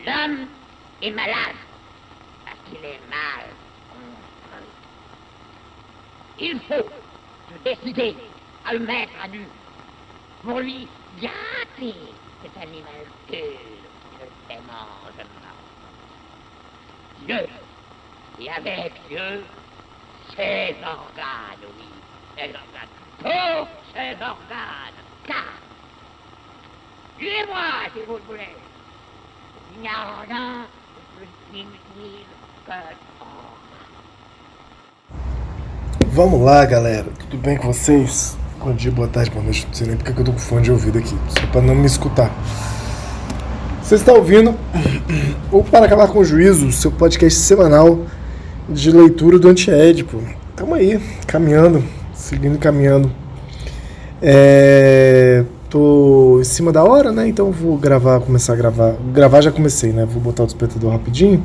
L'homme est malade parce qu'il est mal construit. Il faut se décider à le mettre à nu pour lui gâter cet animal pur qui ne se mange pas. Dieu, et avec Dieu, ses organes, oui, ses organes, tous ses organes, car, tuez-moi si vous le voulez, il n'y a rien de plus inutile que Vamos lá, galera, tudo bem com vocês? Bom dia, boa tarde, boa noite, não sei nem porque eu tô com fone de ouvido aqui, só pra não me escutar. Você está ouvindo o Para Acabar com o Juízo, seu podcast semanal de leitura do Anti-Édipo. Tamo aí, caminhando, seguindo caminhando. Tô em cima da hora, né? Então vou começar a gravar. Gravar já comecei, né? Vou botar o despertador rapidinho.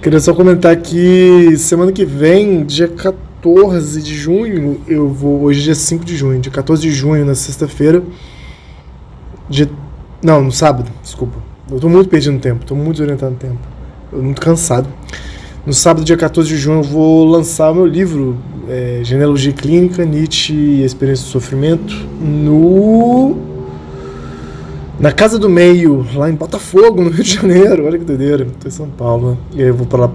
Queria só comentar que semana que vem, dia 14 de junho, eu vou. Hoje é dia 5 de junho, dia 14 de junho, na sexta-feira. Não, no sábado, desculpa. Eu tô muito perdido no tempo, tô muito desorientado no tempo. Eu tô muito cansado. No sábado, dia 14 de junho, eu vou lançar o meu livro, Genealogia Clínica, Nietzsche e a Experiência do Sofrimento, na Casa do Meio, lá em Botafogo, no Rio de Janeiro. Olha que doideira, tô em São Paulo, né? E aí eu vou pra lá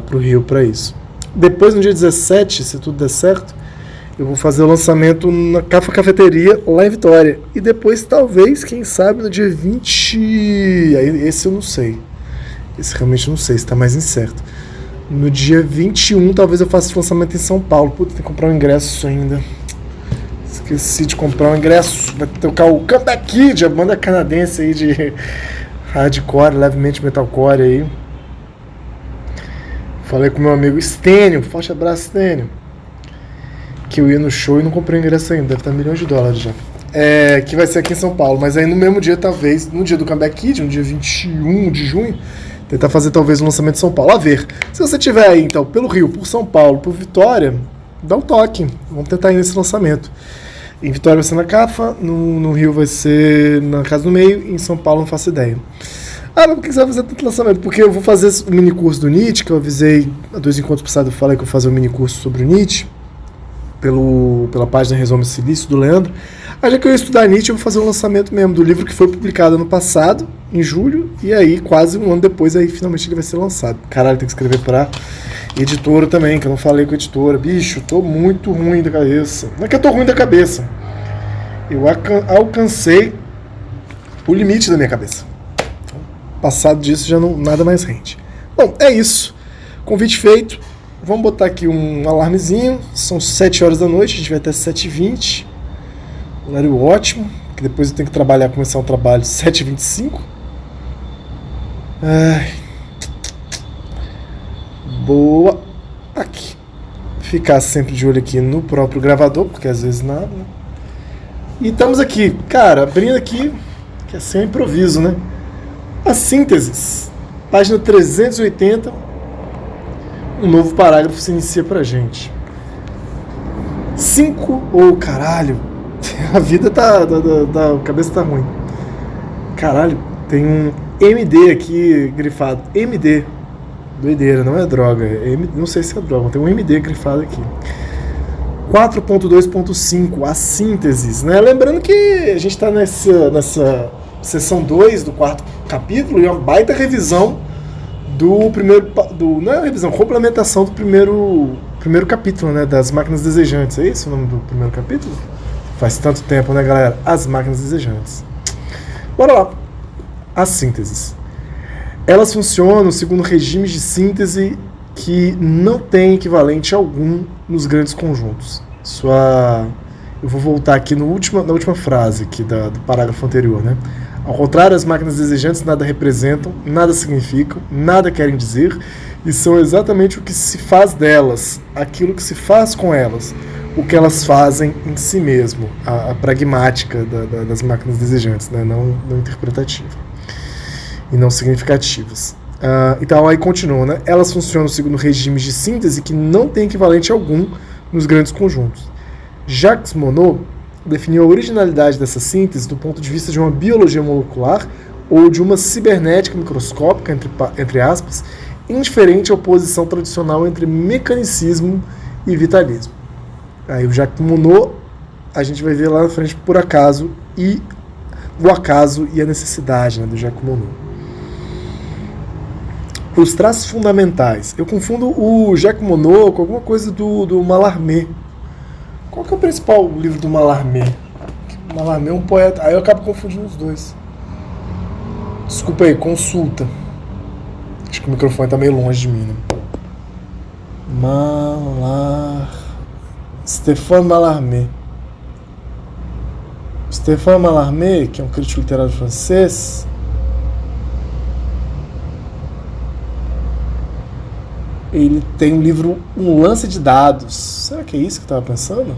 pro Rio pra isso. Depois, no dia 17, se tudo der certo, eu vou fazer o lançamento na Cafeteria, lá em Vitória. E depois, talvez, quem sabe, no dia 20... Esse eu não sei. Esse realmente não sei, está mais incerto. No dia 21, talvez eu faça o lançamento em São Paulo. Puta, tem que comprar um ingresso ainda. Esqueci de comprar um ingresso. Vai tocar o Comeback Kid, a banda canadense aí de hardcore, levemente metalcore aí. Falei com meu amigo Stênio, forte abraço, Stênio, que eu ia no show e não comprei ingresso ainda, deve estar $milhões já. Que vai ser aqui em São Paulo, mas aí no mesmo dia, talvez, no dia do Comeback Kid, no dia 21 de junho, tentar fazer talvez um lançamento em São Paulo. A ver, se você estiver aí, então, pelo Rio, por São Paulo, por Vitória, dá um toque, vamos tentar ir nesse lançamento. Em Vitória vai ser na Cafa, no Rio vai ser na Casa do Meio, e em São Paulo não faço ideia. Mas por que você vai fazer tanto lançamento? Porque eu vou fazer o mini curso do Nietzsche, que eu avisei há 2 encontros passados, eu falei que eu vou fazer um mini curso sobre o Nietzsche, pela página Resumo Silício do Leandro. Aí já que eu ia estudar Nietzsche, eu vou fazer o lançamento mesmo do livro que foi publicado ano passado, em julho, e aí quase um ano depois, aí finalmente ele vai ser lançado. Caralho, tem que escrever pra editora também, que eu não falei com a editora. Bicho, tô muito ruim da cabeça. Não é que eu tô ruim da cabeça. Eu alcancei o limite da minha cabeça. Então, passado disso, já não nada mais rende. Bom, é isso. Convite feito. Vamos botar aqui um alarmezinho. São 7 horas da noite, a gente vai até 7h20. Horário ótimo, que depois eu tenho que começar um trabalho 7h25. Ai. Boa. Aqui. Ficar sempre de olho aqui no próprio gravador, porque às vezes nada, né? E estamos aqui, cara, abrindo aqui, que é sem improviso, né? As sínteses. Página 380. Um novo parágrafo se inicia pra gente. 5, caralho. A vida a cabeça tá ruim. Caralho, tem um MD aqui grifado. MD. Doideira, não é droga. Não sei se é droga, tem um MD grifado aqui. 4.2.5, as sínteses, né? Lembrando que a gente tá nessa sessão 2 do 4º capítulo e é uma baita revisão do primeiro... não é revisão, complementação do primeiro capítulo, né? Das máquinas desejantes. É esse o nome do primeiro capítulo? Faz tanto tempo, né, galera? As máquinas desejantes. Bora lá. As sínteses. Elas funcionam segundo regimes de síntese que não tem equivalente algum nos grandes conjuntos. Eu vou voltar aqui na última frase aqui do parágrafo anterior, né? Ao contrário, as máquinas desejantes nada representam, nada significam, nada querem dizer, e são exatamente o que se faz delas, aquilo que se faz com elas, o que elas fazem em si mesmo, a pragmática das máquinas desejantes, né? Não interpretativa e não significativas. Então aí continua, né? Elas funcionam segundo regimes de síntese que não tem equivalente algum nos grandes conjuntos. Jacques Monod definiu a originalidade dessa síntese do ponto de vista de uma biologia molecular ou de uma cibernética microscópica, entre aspas, indiferente à oposição tradicional entre mecanicismo e vitalismo. Aí o Jacques Monod, a gente vai ver lá na frente por acaso e o acaso e a necessidade, né, do Jacques Monod. Os traços fundamentais. Eu confundo o Jacques Monod com alguma coisa do Mallarmé. Qual que é o principal livro do Mallarmé? Mallarmé é um poeta. Aí eu acabo confundindo os dois. Desculpa aí, consulta. Acho que o microfone tá meio longe de mim, né? Stéphane Mallarmé. Stéphane Mallarmé, que é um crítico literário francês, ele tem um livro, Um Lance de Dados. Será que é isso que eu estava pensando?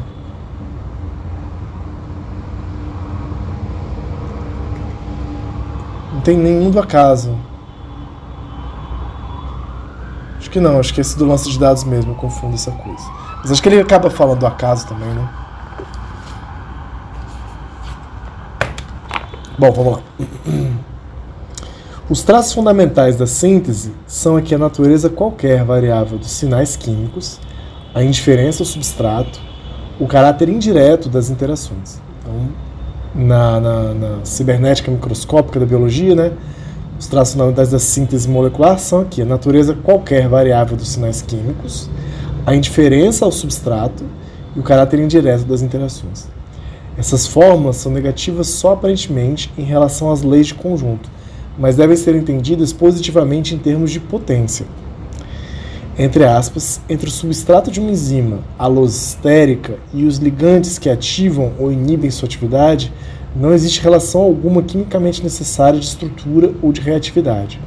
Não tem nenhum do acaso. Acho que não, acho que esse do lance de dados mesmo, eu confundo essa coisa. Mas acho que ele acaba falando do acaso também, né? Bom, vamos lá. Os traços fundamentais da síntese são aqui a natureza qualquer variável dos sinais químicos, a indiferença ao substrato, o caráter indireto das interações. Então, na cibernética microscópica da biologia, né, os traços fundamentais da síntese molecular são aqui a natureza qualquer variável dos sinais químicos, a indiferença ao substrato e o caráter indireto das interações. Essas fórmulas são negativas só aparentemente em relação às leis de conjunto, mas devem ser entendidas positivamente em termos de potência. Entre aspas, entre o substrato de uma enzima alostérica e os ligandes que ativam ou inibem sua atividade, não existe relação alguma quimicamente necessária de estrutura ou de reatividade.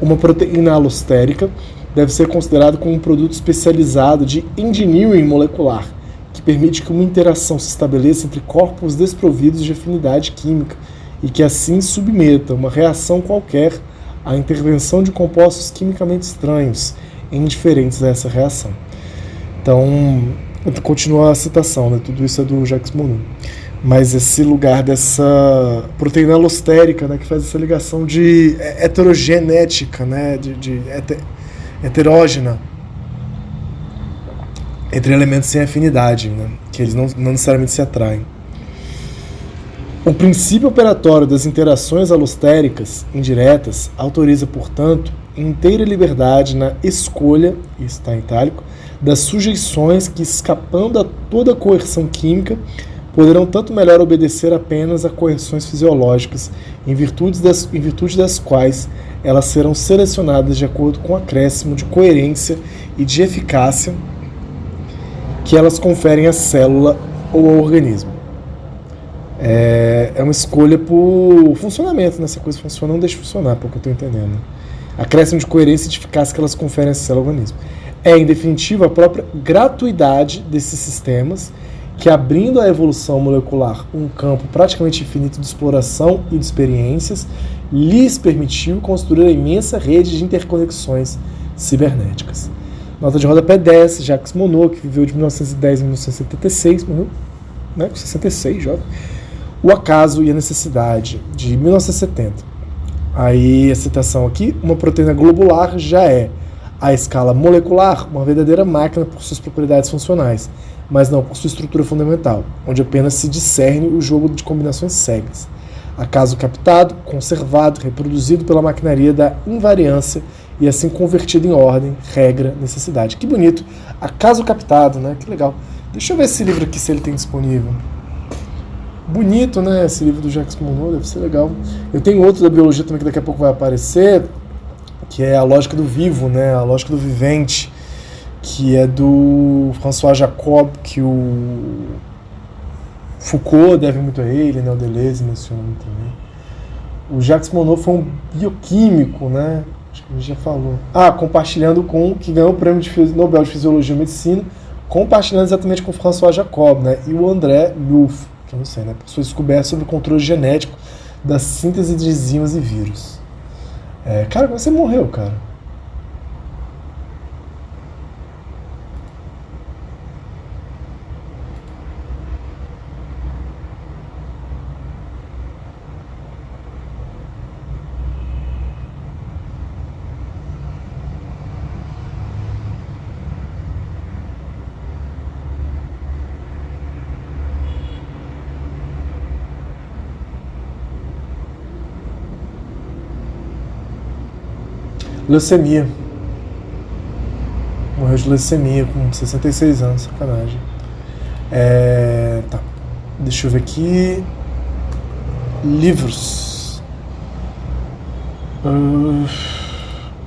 Uma proteína alostérica deve ser considerada como um produto especializado de engineering molecular, que permite que uma interação se estabeleça entre corpos desprovidos de afinidade química e que assim submeta uma reação qualquer à intervenção de compostos quimicamente estranhos, indiferentes a essa reação. Então, continua a citação, né? Tudo isso é do Jacques Monod. Mas esse lugar dessa proteína alostérica, né, que faz essa ligação de heterogenética, né, heterógena, entre elementos sem afinidade, né, que eles não necessariamente se atraem. O princípio operatório das interações alostéricas indiretas autoriza, portanto, inteira liberdade na escolha, isso está em itálico, das sujeições que, escapando a toda coerção química, poderão tanto melhor obedecer apenas a correções fisiológicas, em virtude das quais elas serão selecionadas de acordo com o acréscimo de coerência e de eficácia que elas conferem à célula ou ao organismo. É uma escolha por funcionamento, né? Se a coisa funciona, não deixa de funcionar, pelo que eu estou entendendo. Acréscimo de coerência e de eficácia que elas conferem à célula ou ao organismo. É, em definitiva, a própria gratuidade desses sistemas que, abrindo à evolução molecular um campo praticamente infinito de exploração e de experiências, lhes permitiu construir a imensa rede de interconexões cibernéticas. Nota de rodapé 10, Jacques Monod, que viveu de 1910 a 1976, morreu, né, com 66, jovem. O acaso e a necessidade, de 1970. Aí a citação aqui, uma proteína globular já é, à escala molecular, uma verdadeira máquina por suas propriedades funcionais, mas não por sua estrutura fundamental, onde apenas se discerne o jogo de combinações cegas. Acaso captado, conservado, reproduzido pela maquinaria da invariância e assim convertido em ordem, regra, necessidade. Que bonito. Acaso captado, né? Que legal. Deixa eu ver esse livro aqui, se ele tem disponível. Bonito, né? Esse livro do Jacques Monod, deve ser legal. Eu tenho outro da biologia também que daqui a pouco vai aparecer, que é a lógica do vivo, né? A lógica do vivente, que é do François Jacob, que o Foucault deve muito a ele, né? O Deleuze menciona muito também. O Jacques Monod foi um bioquímico, né? Acho que a gente já falou. Compartilhando com que ganhou o prêmio Nobel de Fisiologia e Medicina, compartilhando exatamente com o François Jacob, né? E o André Louf, que eu não sei, né? Por sua descoberta sobre o controle genético da síntese de enzimas e vírus. Cara, como você morreu, cara? Leucemia. Morreu de leucemia com 66 anos, sacanagem. Tá. Deixa eu ver aqui. Livros.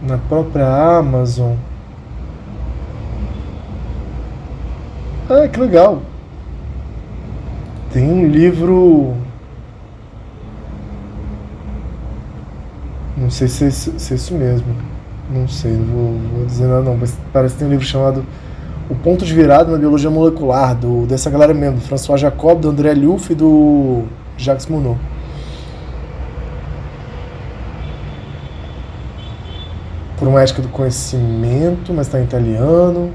Na própria Amazon. Ah, que legal. Tem um livro. Não sei se é isso mesmo. Não sei, não vou dizer nada não. Mas parece que tem um livro chamado O Ponto de Virada na Biologia Molecular, dessa galera mesmo, do François Jacob, do André Liouf e do Jacques Monod. Por uma ética do conhecimento, mas está em italiano.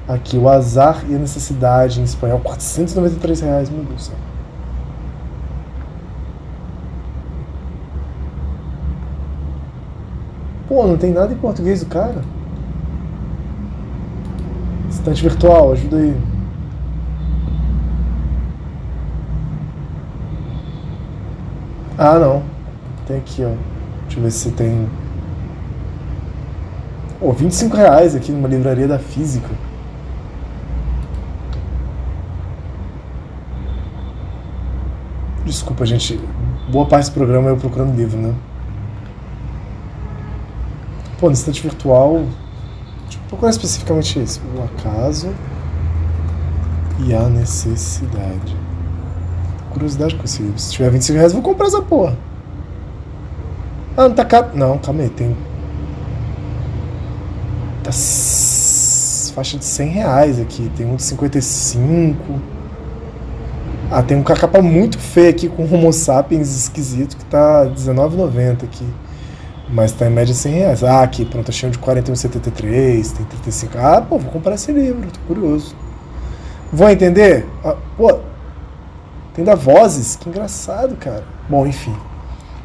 Aqui, O Azar e a Necessidade, em espanhol, R$493, meu Deus do céu. Pô, não tem nada em português do cara. Estante virtual, ajuda aí. Ah, não. Tem aqui, ó. Deixa eu ver se tem... Pô, R$25 aqui numa livraria da Física. Desculpa, gente. Boa parte desse programa é eu procurando livro, né? Pô, no estante virtual... Deixa eu procurar especificamente esse. O acaso e a necessidade. Curiosidade com esse livro. Se tiver R$25, eu vou comprar essa porra. Ah, não tá caro. Não, calma aí. Tem... Tá faixa de R$100 aqui. Tem um de 55. Ah, tem um com a capa muito feia aqui com Homo sapiens esquisito que tá R$19,90 aqui. Mas tá em média R$100. Ah, aqui, pronto, achei um de 41,73, tem 35. Ah, pô, vou comprar esse livro, tô curioso. Vão entender? Ah, pô, tem da Vozes, que engraçado, cara. Bom, enfim.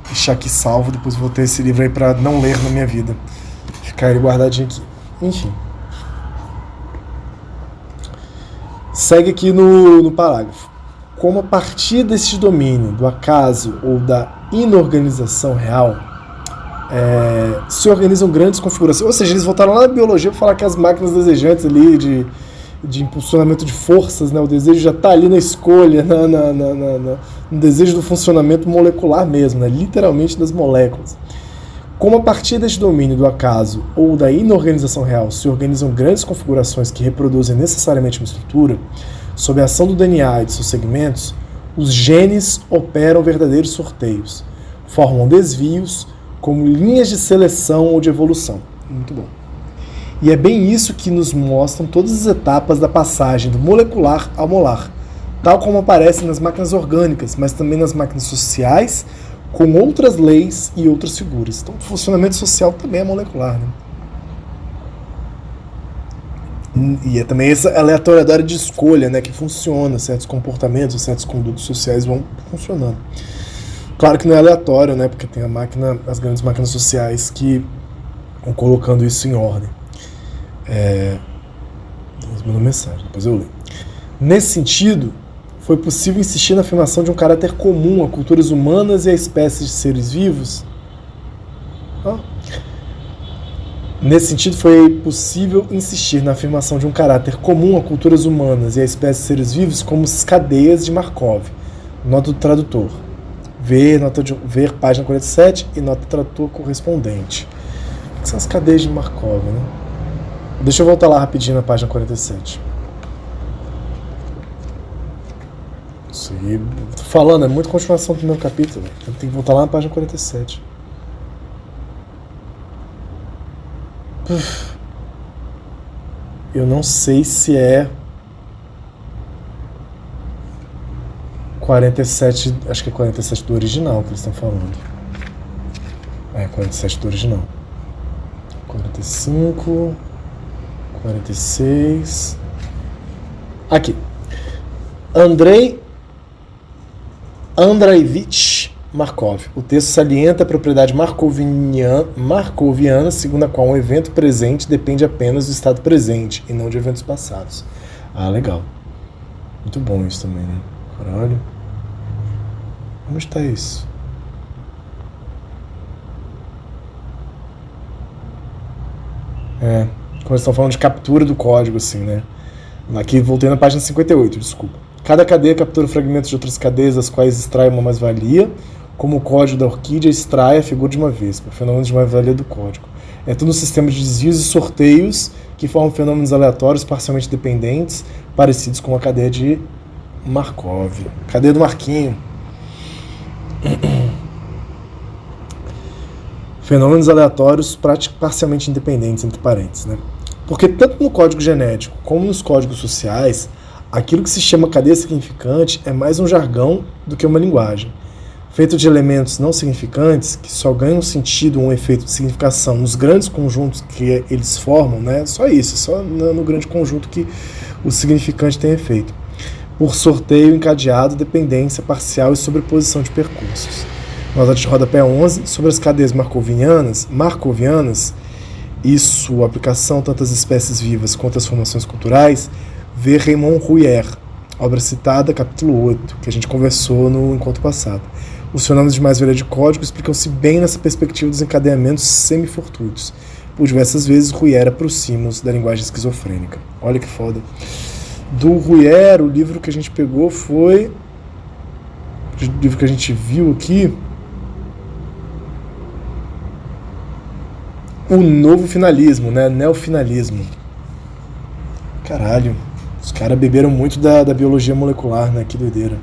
Deixar aqui salvo, depois vou ter esse livro aí pra não ler na minha vida. Ficar ele guardadinho aqui. Enfim. Segue aqui no parágrafo. Como a partir desse domínio do acaso ou da inorganização real, se organizam grandes configurações. Ou seja, eles voltaram lá na biologia para falar que as máquinas desejantes ali de impulsionamento de forças, né, o desejo já está ali na escolha, no desejo do funcionamento molecular mesmo, né, literalmente das moléculas. Como a partir deste domínio do acaso ou da inorganização real se organizam grandes configurações que reproduzem necessariamente uma estrutura, sob a ação do DNA e de seus segmentos, os genes operam verdadeiros sorteios, formam desvios como linhas de seleção ou de evolução. Muito bom. E é bem isso que nos mostram todas as etapas da passagem do molecular ao molar, tal como aparece nas máquinas orgânicas, mas também nas máquinas sociais, com outras leis e outras figuras. Então, o funcionamento social também é molecular, né? E é também essa aleatoriedade de escolha, né, que funciona, certos comportamentos, certos condutos sociais vão funcionando. Claro que não é aleatório, né, porque tem as grandes máquinas sociais que vão colocando isso em ordem. Deus mandou mensagem, depois eu leio. Nesse sentido, foi possível insistir na afirmação de um caráter comum a culturas humanas e a espécies de seres vivos? Nesse sentido, foi possível insistir na afirmação de um caráter comum a culturas humanas e a espécies de seres vivos como cadeias de Markov. Nota do tradutor. Ver página 47 e nota do tradutor correspondente. O que são as cadeias de Markov, né? Deixa eu voltar lá rapidinho na página 47. Isso aí, tô falando, é muita continuação do primeiro capítulo. Então tem que voltar lá na página 47. Eu não sei se é 47, acho que é 47 do original que eles estão falando. 47 do original. 45, 46. Aqui. Andreevich Markov. O texto salienta a propriedade markoviana, segundo a qual um evento presente depende apenas do estado presente e não de eventos passados. Ah, legal. Muito bom isso também, né? Caralho. Onde está isso? Quando eles estão falando de captura do código, assim, né? Aqui, voltei na página 58, desculpa. Cada cadeia captura fragmentos de outras cadeias, das quais extrai uma mais-valia, como o código da orquídea extrai a figura de uma vespa, o fenômeno de mais-valia do código. É tudo um sistema de desvios e sorteios que formam fenômenos aleatórios parcialmente dependentes, parecidos com a cadeia de Markov. Cadeia do Marquinho. Fenômenos aleatórios parcialmente independentes, entre parênteses, né? Porque tanto no código genético como nos códigos sociais, aquilo que se chama cadeia significante é mais um jargão do que uma linguagem. Feito de elementos não significantes, que só ganham um sentido ou um efeito de significação nos grandes conjuntos que eles formam, né? Só isso, só no grande conjunto que o significante tem efeito. Por sorteio encadeado, dependência parcial e sobreposição de percursos. Nota de rodapé 11, sobre as cadeias markovianas e sua aplicação tanto às espécies vivas quanto às formações culturais, vê Raymond Rouyer, obra citada, capítulo 8, que a gente conversou no encontro passado. Os fenômenos de mais-valia de código explicam-se bem nessa perspectiva dos encadeamentos semifortuitos. Por diversas vezes, Rouyer aproxima-os da linguagem esquizofrênica. Olha que foda. Do Rouyer, o livro que a gente pegou foi... O livro que a gente viu aqui... O novo finalismo, né? Neofinalismo. Caralho. Os caras beberam muito da biologia molecular, né? Que doideira.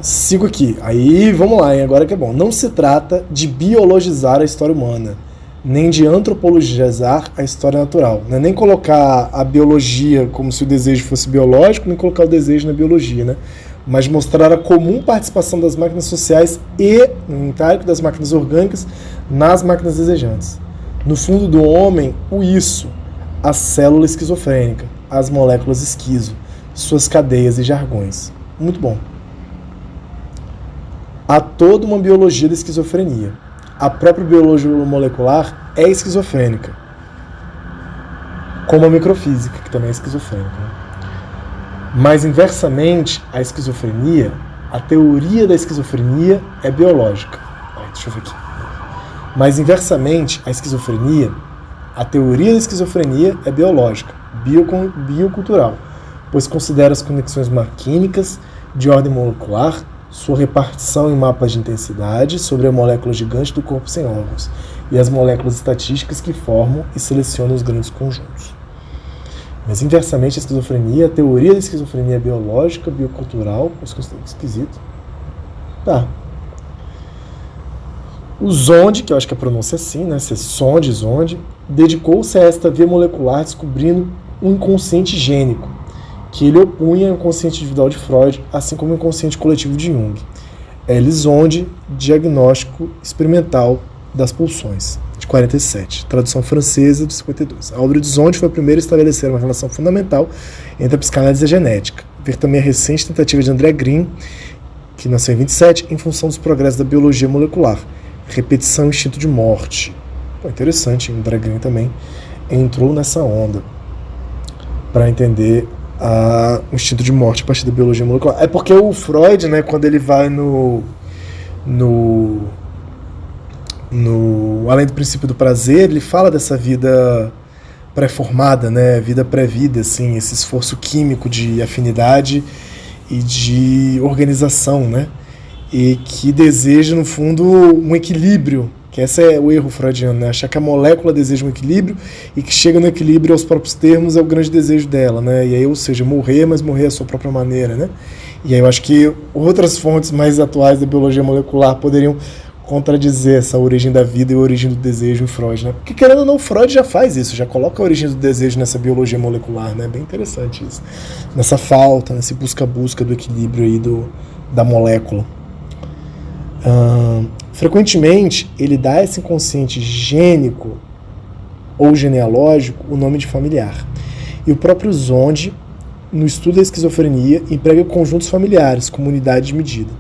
Sigo aqui. Aí, vamos lá, hein? Agora que é bom. Não se trata de biologizar a história humana, nem de antropologizar a história natural. Né? Nem colocar a biologia como se o desejo fosse biológico, nem colocar o desejo na biologia, né? Mas mostrar a comum participação das máquinas sociais e, no entárico das máquinas orgânicas, nas máquinas desejantes. No fundo do homem, o isso, a célula esquizofrênica, as moléculas esquizo, suas cadeias e jargões. Muito bom. Há toda uma biologia da esquizofrenia. A própria biologia molecular é esquizofrênica, como a microfísica, que também é esquizofrênica, né? Mas, inversamente, a esquizofrenia, a teoria da esquizofrenia é biológica. Deixa eu ver aqui. Mas, inversamente, a esquizofrenia, a teoria da esquizofrenia é biológica, biocultural, pois considera as conexões bioquímicas de ordem molecular, sua repartição em mapas de intensidade sobre a molécula gigante do corpo sem órgãos e as moléculas estatísticas que formam e selecionam os grandes conjuntos. Mas, inversamente, a esquizofrenia, a teoria da esquizofrenia é biológica, biocultural, esquisito. Tá. O Zonde, que eu acho que a pronúncia é assim, né? Zonde, dedicou-se a esta via molecular descobrindo um inconsciente gênico, que ele opunha ao inconsciente individual de Freud, assim como o inconsciente coletivo de Jung. L. Zonde, Diagnóstico Experimental das Pulsões, de 47, tradução francesa de 52. A obra de Zonde foi a primeira a estabelecer uma relação fundamental entre a psicanálise e a genética. Ver também a recente tentativa de André Green, que nasceu em 27, em função dos progressos da biologia molecular. Repetição e instinto de morte. Pô, interessante, André Green também entrou nessa onda para entender o instinto de morte a partir da biologia molecular. É porque o Freud, né, quando ele vai além do princípio do prazer, ele fala dessa vida pré-formada, né, vida pré-vida, assim, esse esforço químico de afinidade e de organização, né, e que deseja, no fundo, um equilíbrio, que esse é o erro freudiano, né, achar que a molécula deseja um equilíbrio e que chega no equilíbrio aos próprios termos é o grande desejo dela, né, e aí, ou seja, morrer, mas morrer à sua própria maneira, né, e aí eu acho que outras fontes mais atuais da biologia molecular poderiam contradizer essa origem da vida e a origem do desejo em Freud, né? Porque, querendo ou não, Freud já faz isso, já coloca a origem do desejo nessa biologia molecular, né? Bem interessante isso. Nessa falta, nesse busca-busca do equilíbrio aí da molécula. Frequentemente, ele dá a esse inconsciente gênico ou genealógico o nome de familiar. E o próprio Zonde, no estudo da esquizofrenia, emprega conjuntos familiares como unidade de medida.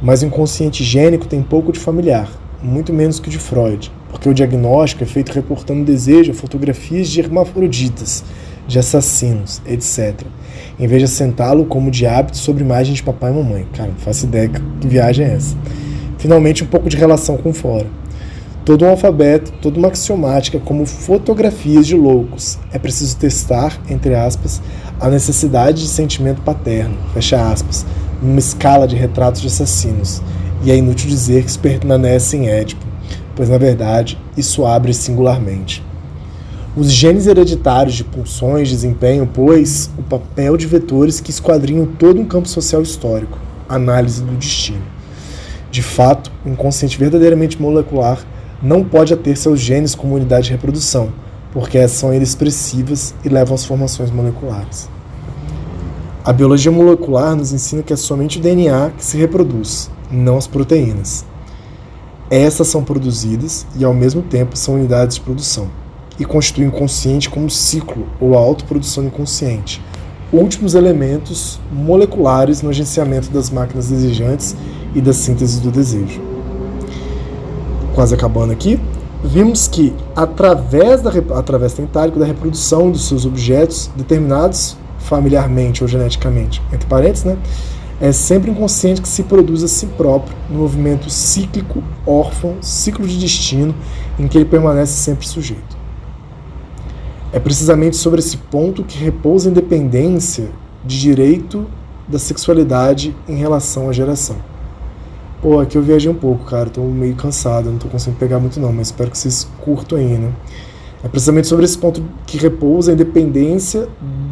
Mas o inconsciente gênico tem pouco de familiar, muito menos que o de Freud, porque o diagnóstico é feito reportando desejo a fotografias de hermafroditas, de assassinos, etc., em vez de assentá-lo como de hábito sobre imagens de papai e mamãe. Cara, não faço ideia que viagem é essa. Finalmente, um pouco de relação com fora. Todo um alfabeto, toda uma axiomática, como fotografias de loucos. É preciso testar, entre aspas, a necessidade de sentimento paterno, fecha aspas, numa escala de retratos de assassinos. E é inútil dizer que isso permanece em Édipo, pois, na verdade, isso abre singularmente. Os genes hereditários de pulsões desempenham, pois, o papel de vetores que esquadrinham todo um campo social histórico, análise do destino. De fato, o inconsciente verdadeiramente molecular não pode ater seus genes como unidade de reprodução, porque são inexpressivas e levam às formações moleculares. A biologia molecular nos ensina que é somente o DNA que se reproduz, não as proteínas. Essas são produzidas e, ao mesmo tempo, são unidades de produção, e constituem o inconsciente como ciclo ou a autoprodução inconsciente, últimos elementos moleculares no agenciamento das máquinas desejantes e da síntese do desejo. Quase acabando aqui, vimos que, através tentálico da reprodução dos seus objetos determinados familiarmente ou geneticamente, entre parênteses, né, é sempre inconsciente que se produz a si próprio no movimento cíclico, órfão, ciclo de destino, em que ele permanece sempre sujeito. É precisamente sobre esse ponto que repousa a independência de direito da sexualidade em relação à geração. Pô, aqui eu viajei um pouco, cara, tô meio cansado, não tô conseguindo pegar muito não, mas espero que vocês curtam aí, né? É precisamente sobre esse ponto que repousa a independência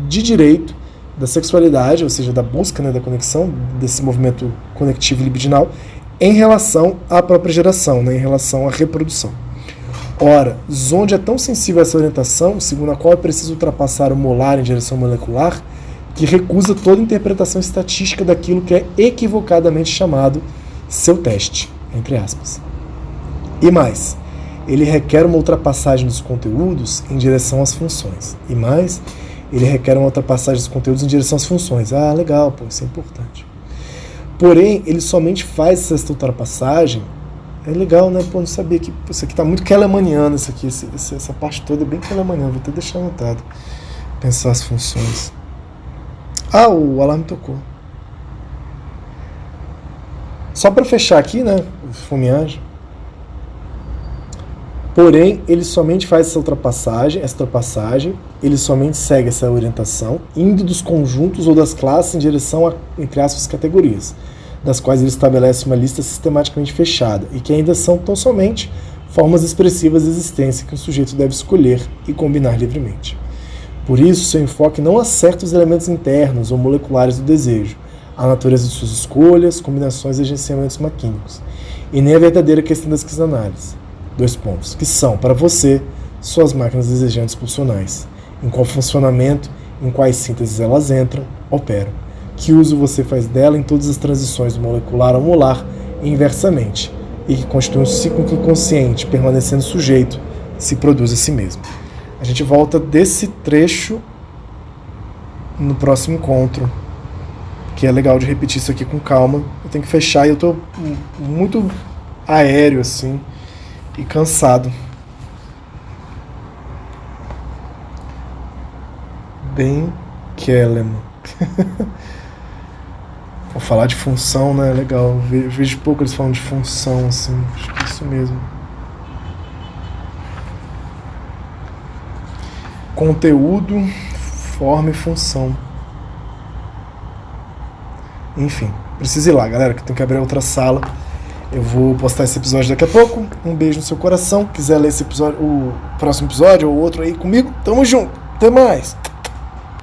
de direito da sexualidade, ou seja, da busca, né, da conexão, desse movimento conectivo e libidinal, em relação à própria geração, né, em relação à reprodução. Ora, Zonde é tão sensível a essa orientação, segundo a qual é preciso ultrapassar o molar em direção molecular, que recusa toda interpretação estatística daquilo que é equivocadamente chamado seu teste, entre aspas. E mais, ele requer uma ultrapassagem dos conteúdos em direção às funções. E mais, ele requer uma ultrapassagem dos conteúdos em direção às funções. Ah, legal, pô, isso é importante. Porém, ele somente faz essa ultrapassagem. É legal, né? Pô, não sabia que isso aqui tá muito kelemaniano, isso aqui, essa parte toda é bem kelemaniana. Vou até deixar anotado. Pensar as funções. Ah, o alarme tocou. Só para fechar aqui, né? O fomeagem. Porém, ele somente faz essa ultrapassagem, ele somente segue essa orientação, indo dos conjuntos ou das classes em direção a, entre aspas, categorias, das quais ele estabelece uma lista sistematicamente fechada, e que ainda são tão somente formas expressivas de existência que o sujeito deve escolher e combinar livremente. Por isso, seu enfoque não acerta os elementos internos ou moleculares do desejo, a natureza de suas escolhas, combinações e agenciamentos maquínicos, e nem a verdadeira questão da esquizoanálise. 2 pontos, que são, para você, suas máquinas desejantes pulsionais, em qual funcionamento, em quais sínteses elas entram, operam, que uso você faz dela em todas as transições do molecular ao molar e inversamente, e que constitui um ciclo inconsciente, permanecendo sujeito, se produz a si mesmo. A gente volta desse trecho no próximo encontro, que é legal de repetir isso aqui com calma. Eu tenho que fechar e eu tô muito aéreo, assim, e cansado. Bem Keleman. Vou falar de função, né? Legal. Eu vejo pouco eles falando de função, assim. Acho que é isso mesmo. Conteúdo, forma e função. Enfim, preciso ir lá, galera, que eu tenho que abrir outra sala. Eu vou postar esse episódio daqui a pouco. Um beijo no seu coração. Quiser ler esse episódio, o próximo episódio ou outro aí comigo, tamo junto. Até mais!